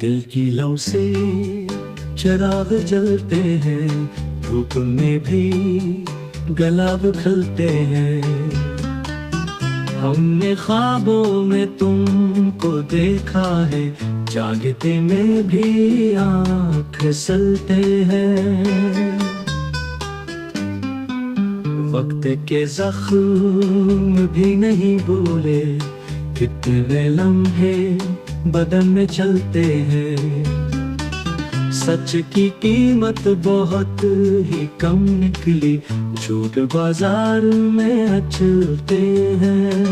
दिल की लौ से चिराग जलते हैं, धूप में भी गुलाब खिलते हैं। हमने ख्वाबों में तुमको देखा है, जागते में भी आँख फिसलते हैं। वक्त के जख्म भी नहीं भूले, कितने लम्हे बदन में चलते हैं। सच की कीमत बहुत ही कम निकली, झूठ बाजार में अचलते हैं।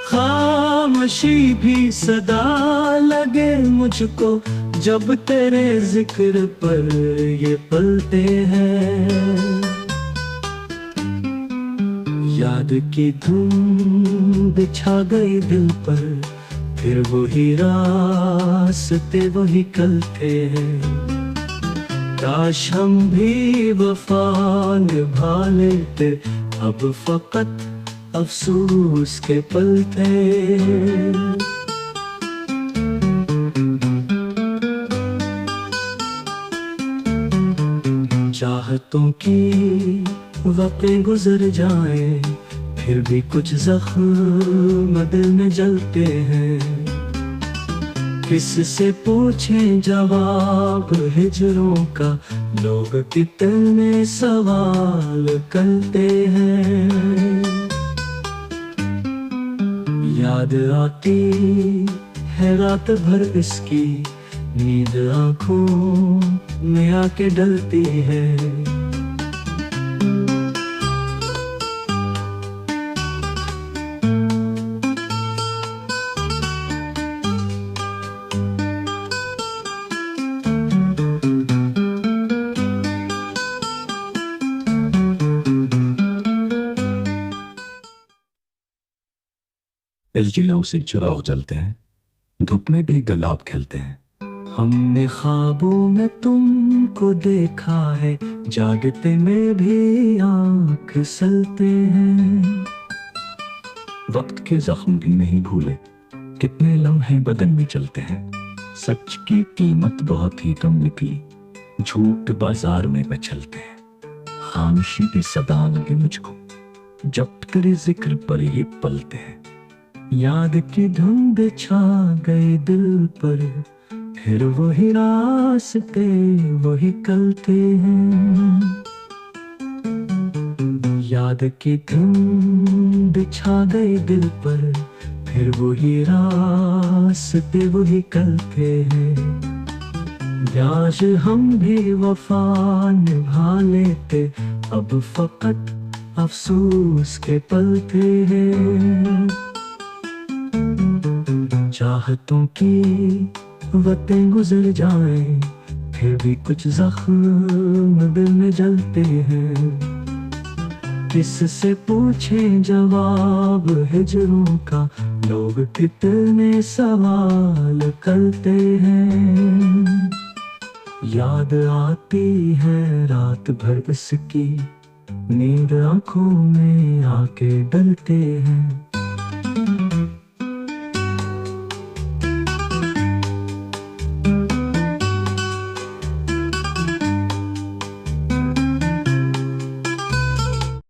खामोशी भी सदा लगे मुझको, जब तेरे जिक्र पर ये पलते हैं। याद की धुन बिछा गई दिल पर, फिर वही रास्ते वही कलते हैं। काश हम भी वफा निभा लेते, अब फकत अफसोस के पल थे। चाहतों की वक़्तें गुजर जाएं, फिर भी कुछ जख्म दिल में जलते हैं। किससे पूछें जवाब हिजरों का, लोग कितने सवाल करते हैं। याद आती है रात भर इसकी, नींद आँखों में आके डलती है। दिल की लौ से चिराग जलते हैं, धूप में भी गुलाब खिलते हैं। हमने ख्वाबों में तुमको देखा है, जागते में भी आँख फिसलते हैं। वक्त के जख्म भी नहीं भूले, कितने लम्हे बदन में चलते हैं। सच की कीमत बहुत ही कम निकली, झूठ बाजार में मचलते हैं। खामोशी भी सदा लगे मुझको, जब तेरे जिक्र पर ये पलते हैं। याद की धुन बिछा गई दिल पर, फिर वही रास्ते वही कलते हैं। याद की धुन बिछा गई दिल पर, फिर वही रास्ते वही कलते हैं। आज हम भी वफा निभा लेते, अब फकत अफसोस के पल हैं। चाहतों की वक़्तें गुजर जाएं, फिर भी कुछ जख्म दिल में जलते हैं। किससे पूछें जवाब हिजरों का, लोग कितने सवाल करते हैं। याद आती है रात भर इसकी, नींद आँखों में आके डलते हैं।